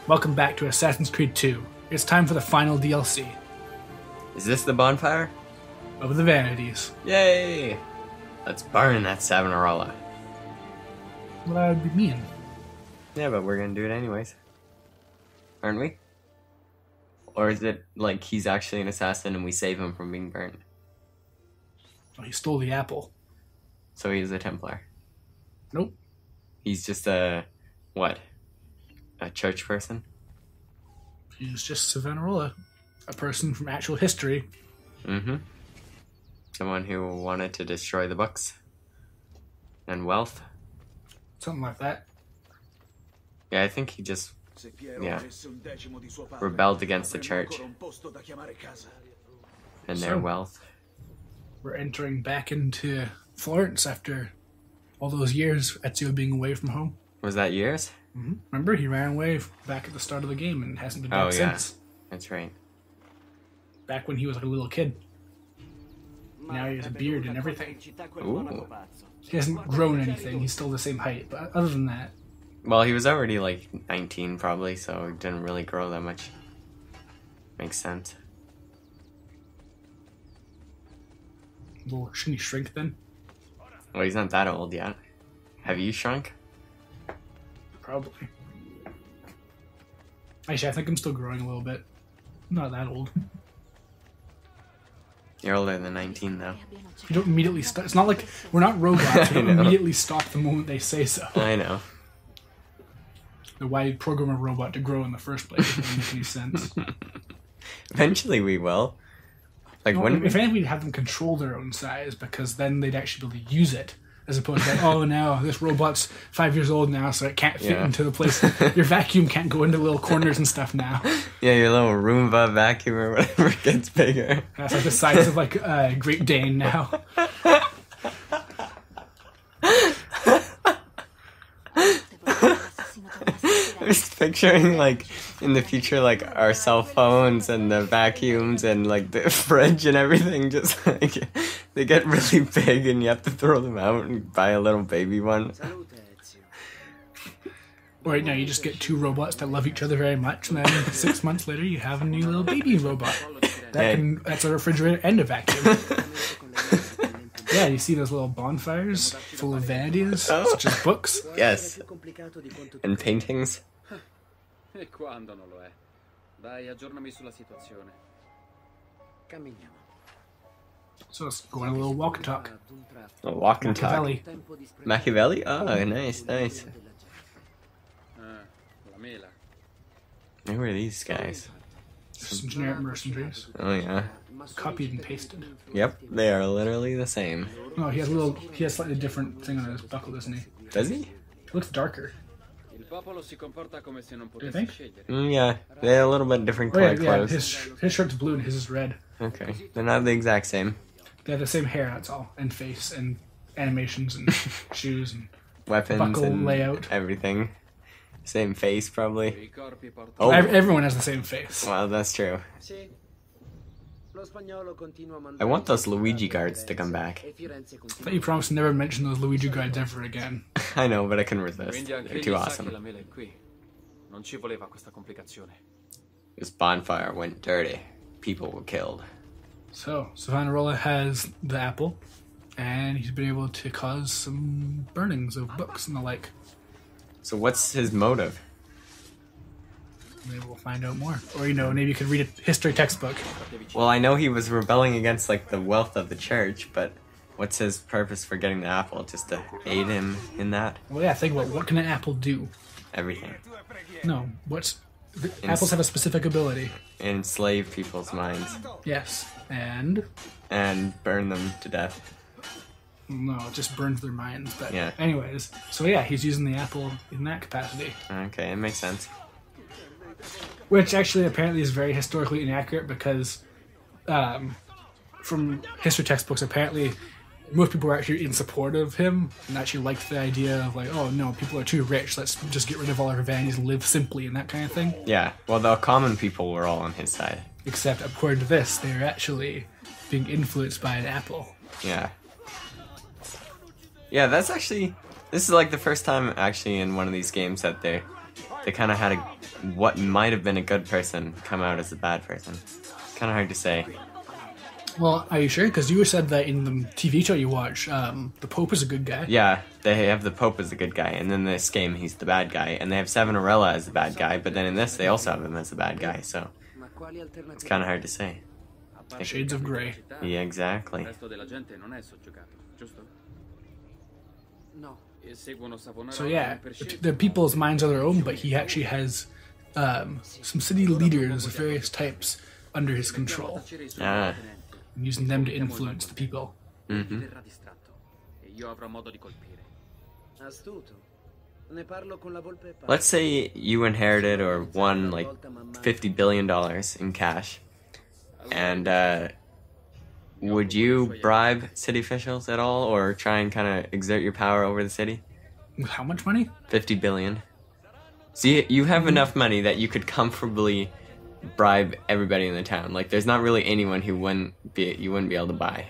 Welcome back to Assassin's Creed 2. It's time for the final DLC Is this the bonfire? of the Vanities. Yay! Let's burn that Savonarola. Well, that would be mean. Yeah, but we're gonna do it anyways. Aren't we? Or is it like he's actually an assassin and we save him from being burnt? Oh, he stole the apple. So he is a Templar. Nope. He's just a... what? A church person? He's just Savonarola, a person from actual history. Mm-hmm. Someone who wanted to destroy the books. And wealth. Something like that. Yeah, I think he just... yeah. Rebelled against the church. And their So- wealth. We're entering back into Florence after all those years Ezio being away from home. Was that years? Remember, he ran away back at the start of the game and hasn't been back Oh, yeah. since. That's right. Back when he was like a little kid. Now he has a beard and everything. Ooh. He hasn't grown anything. He's still the same height. But other than that, Well, he was already like 19 probably, so he didn't really grow that much. Makes sense. well, shouldn't he shrink then? Well, he's not that old yet. Have you shrunk? Probably. Actually, I think I'm still growing a little bit. I'm not that old. You're older than 19 though. You don't immediately stop. It's not like we're not robots. We I don't know. immediately stop the moment they say so. I know. Why you'd program a robot to grow in the first place doesn't make any sense. Eventually we will. Like No, when if anything, we'd have them control their own size because then they'd actually be able to use it. As opposed to like, oh, now this robot's 5 years old now, so it can't fit Yeah. into the place. Your vacuum can't go into little corners and stuff now. yeah, your little Roomba vacuum or whatever gets bigger. That's like the size of like a Great Dane now. I'm just picturing like in the future like our cell phones and the vacuums and like the fridge and everything just like they get really big and you have to throw them out and buy a little baby one. Right now, you just get two robots that love each other very much, and then 6 months later, you have a new little baby robot. That's a refrigerator and a vacuum. Yeah, you see those little bonfires full of vanities, such as books. Yes. And paintings. E quando non lo è? Dai, aggiornami sulla situazione. Camminiamo. So let's go on a little walk and talk. A walk and talk. Machiavelli. Machiavelli? Oh, nice, nice. La mela. Who are these guys? Some generic mercenaries. Oh yeah. Copied and pasted. Yep, they are literally the same. No, he has a slightly different thing on his buckle, doesn't he? Does he? It looks darker. Il popolo si comporta come se non you potesse think? scegliere. Yeah, they have a little bit different Oh yeah, colored yeah. clothes. His shirt's blue and his is red. Okay, they're not the exact same. They have the same hair, that's all, and face, and animations, and shoes, and Weapons buckle and layout. everything. Same face, probably. I corpi portano. Oh, Everyone has the same face. well, that's true. Sì. Lo spagnolo continua a mandare. I want those Luigi guards to come back. E Firenze But continua. you promised to never mention those Luigi guides ever again. I know, but I can resist. Quindi anche They're egli too sa che awesome. la mela è qui. Non ci voleva questa complicazione. This bonfire went dirty. People were killed. So, Savonarola has the apple, and he's been able to cause some burnings of books and the like. So what's his motive? Maybe we'll find out more. Or, maybe you could read a history textbook. Well, I know he was rebelling against like the wealth of the church, but what's his purpose for getting the apple? Just to aid him in that? Well, yeah, think about what can an apple do? Everything. No, apples have a specific ability. Enslave people's minds Yes, and and burn them to death. no, it just burns their minds. But Yeah. anyways, so yeah, he's using the apple in that capacity, Okay, it makes sense. which actually apparently is very historically inaccurate because from history textbooks, apparently most people were actually in support of him and actually liked the idea of like, oh no, people are too rich, let's just get rid of all our vanities and live simply and that kind of thing. Yeah, well, the common people were all on his side. Except according to this, they're actually being influenced by an apple. Yeah. Yeah, that's actually... This is like the first time actually in one of these games that they kind of had what might have been a good person come out as a bad person. Kind of hard to say. Well, are you sure? Because you said that in the TV show you watch, the Pope is a good guy. Yeah, they have the Pope as a good guy, and then this game he's the bad guy, and they have Savonarola as the bad guy, but then in this they also have him as the bad guy, so it's kind of hard to say. Shades of grey. Yeah, exactly. So yeah, the people's minds are their own, but he actually has some city leaders of various types under his control. Ah. Using them to influence the people. Mm-hmm. Let's say you inherited or won like $50 billion in cash, and would you bribe city officials at all, or try and kind of exert your power over the city? With how much money? 50 billion. See, you have enough money that you could comfortably bribe everybody in the town. Like, there's not really anyone who you wouldn't be able to buy.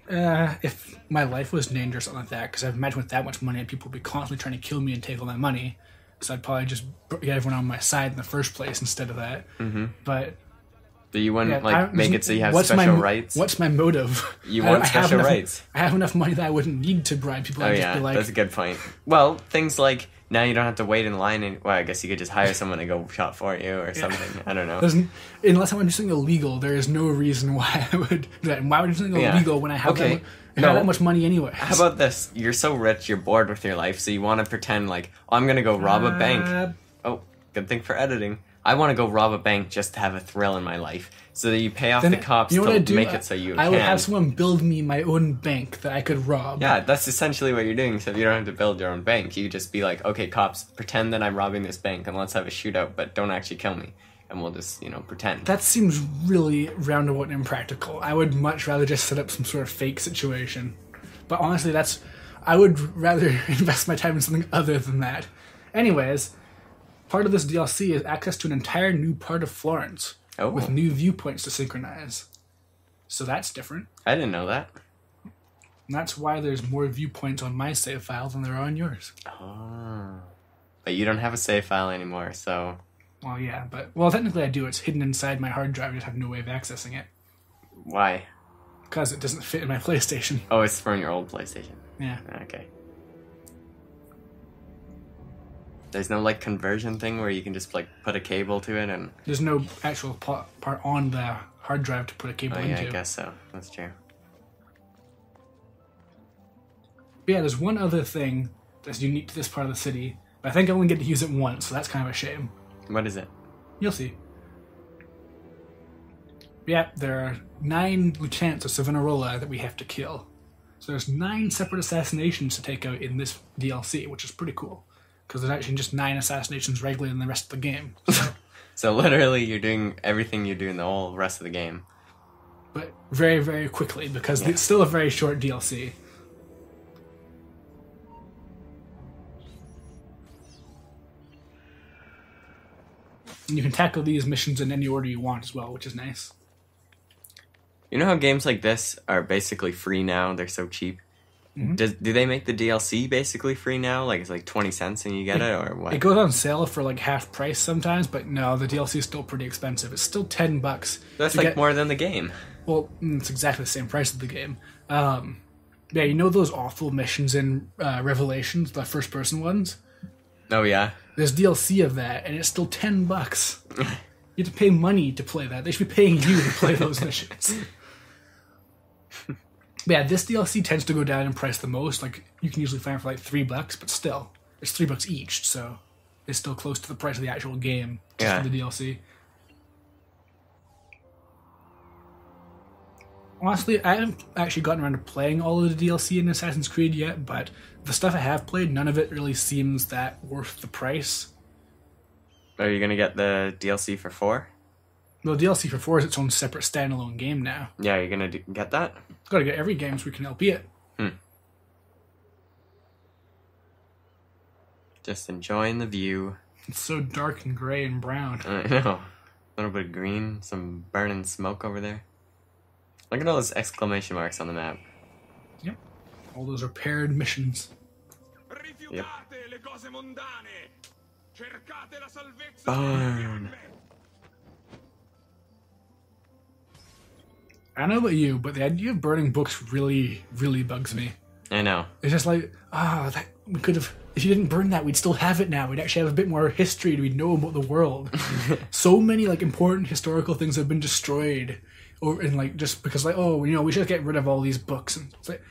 If my life was named or something like that, because I imagine with that much money, people would be constantly trying to kill me and take all my money. So I'd probably just get everyone on my side in the first place instead of that. Mm-hmm. But you wouldn't make it so you have special rights? What's my motive? You want special rights? I have enough money that I wouldn't need to bribe people. Oh yeah, that's a good point. Well, things like, now you don't have to wait in line, and well, I guess you could just hire someone to go shop for you or something. I don't know. Unless I want to do something illegal, there is no reason why I would do that. And why would I do something illegal when I have that much money anyway? How about this? You're so rich, you're bored with your life, so you want to pretend like, oh, I'm going to go rob a bank. Oh, good thing for editing. I want to go rob a bank just to have a thrill in my life. So that you pay off the cops to make it so you can. I would have someone build me my own bank that I could rob. Yeah, that's essentially what you're doing. So if you don't have to build your own bank, you just be like, okay, cops, pretend that I'm robbing this bank and let's have a shootout, but don't actually kill me. And we'll just, pretend. That seems really roundabout and impractical. I would much rather just set up some sort of fake situation. But honestly, I would rather invest my time in something other than that. Anyways, part of this DLC is access to an entire new part of Florence. Oh. With new viewpoints to synchronize. So that's different. I didn't know that. And that's why there's more viewpoints on my save file than there are on yours. Oh. But you don't have a save file anymore, so... Well, yeah, well, technically I do. It's hidden inside my hard drive. I just have no way of accessing it. Why? Because it doesn't fit in my PlayStation. Oh, it's from your old PlayStation. Yeah. Okay. There's no, conversion thing where you can just, put a cable to it and... There's no actual part on the hard drive to put a cable into. Yeah, I guess so. That's true. But yeah, there's one other thing that's unique to this part of the city, but I think I only get to use it once, so that's kind of a shame. What is it? You'll see. Yeah, there are 9 lieutenants of Savonarola that we have to kill. So there's 9 separate assassinations to take out in this DLC, which is pretty cool. Because there's actually just 9 assassinations regularly in the rest of the game. So literally you're doing everything you do in the whole rest of the game. But very, very quickly, because it's still a very short DLC. And you can tackle these missions in any order you want as well, which is nice. You know how games like this are basically free now? They're so cheap. Mm-hmm. Do they make the DLC basically free now? It's 20 cents and you get it, or what? It goes on sale for half price sometimes, but no, the DLC is still pretty expensive. It's still $10. That's more than the game. Well, it's exactly the same price as the game. Yeah, you know those awful missions in Revelations, the first person ones? Oh yeah. There's DLC of that, and it's still $10. You have to pay money to play that. They should be paying you to play those missions. But yeah, this DLC tends to go down in price the most. You can usually find it for $3, but still, it's $3 each, so it's still close to the price of the actual game just for the DLC. Honestly, I haven't actually gotten around to playing all of the DLC in Assassin's Creed yet, but the stuff I have played, none of it really seems that worth the price. Are you gonna get the DLC for 4? Well, DLC for 4 is its own separate standalone game now. Yeah, you're gonna get that? Gotta get every game so we can LP it. Just enjoying the view. It's so dark and grey and brown. I know. A little bit of green, some burning smoke over there. Look at all those exclamation marks on the map. Yep. All those are paired missions. Yep. Burn. I don't know about you, but the idea of burning books really, really bugs me. I know. It's just like, that we could have. If you didn't burn that, we'd still have it now. We'd actually have a bit more history. We'd know about the world. So many like important historical things have been destroyed, just because we should get rid of all these books. And it's like,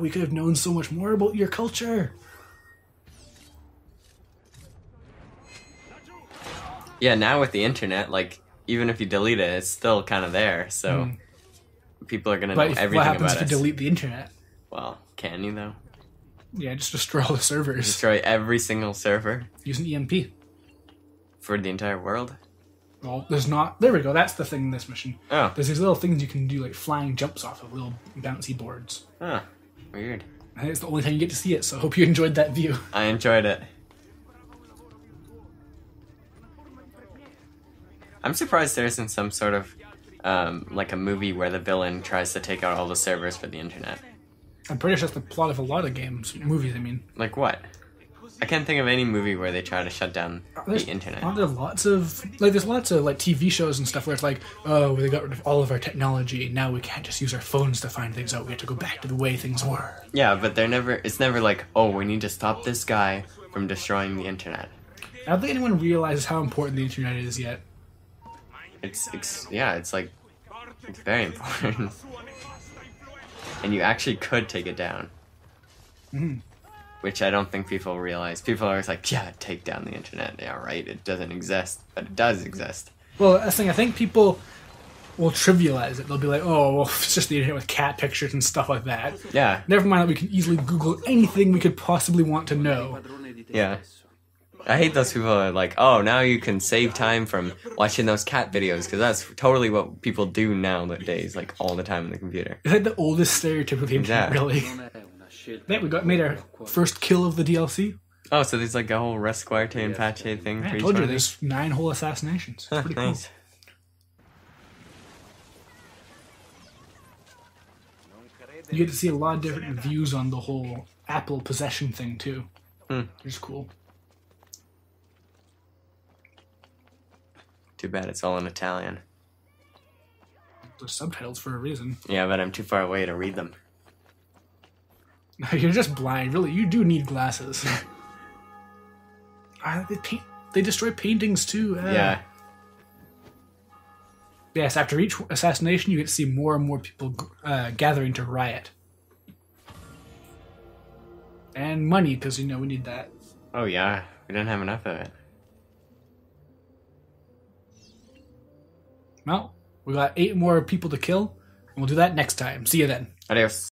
we could have known so much more about your culture. Yeah, now with the internet, like even if you delete it, it's still kind of there. So people are gonna know everything about it. What happens if you delete the internet? Well, can you though? Yeah, just destroy all the servers. Destroy every single server. Use an EMP. For the entire world? Well, there's not... There we go, that's the thing in this mission. Oh. There's these little things you can do, like flying jumps off of little bouncy boards. Huh. Weird. I think it's the only time you get to see it, so I hope you enjoyed that view. I enjoyed it. I'm surprised there isn't some sort of, like a movie where the villain tries to take out all the servers for the internet. I'm pretty sure that's the plot of a lot of movies, I mean. Like what? I can't think of any movie where they try to shut down the internet. Aren't there lots of TV shows and stuff where it's like, oh, they got rid of all of our technology, now we can't just use our phones to find things out, we have to go back to the way things were. Yeah, but it's never like, oh, we need to stop this guy from destroying the internet. I don't think anyone realizes how important the internet is yet. It's very important. And you actually could take it down. Mm-hmm. Which I don't think people realize. People are always like, yeah, take down the internet. Yeah, right, it doesn't exist. But it does exist. Well, that's the thing, I think people will trivialize it. They'll be like, oh, well, it's just the internet with cat pictures and stuff like that. Yeah. Never mind that we can easily Google anything we could possibly want to know. Yeah. I hate those people who are like, oh, now you can save time from watching those cat videos, because that's totally what people do nowadays, like all the time on the computer. It's like the oldest stereotype of the internet, really. Yeah, we made our first kill of the DLC. Oh, so there's like a whole Resquarte and Pache thing for I each told you, one? there's 9 whole assassinations. It's pretty nice. Cool. You get to see a lot of different views on the whole Apple possession thing, too. Which is cool. Too bad it's all in Italian. There's subtitles for a reason. Yeah, but I'm too far away to read them. You're just blind. Really, you do need glasses. They destroy paintings, too. Yeah. Yes, after each assassination, you get to see more and more people gathering to riot. And money, because, we need that. Oh, yeah. We don't have enough of it. Well, we got 8 more people to kill, and we'll do that next time. See you then. Adios.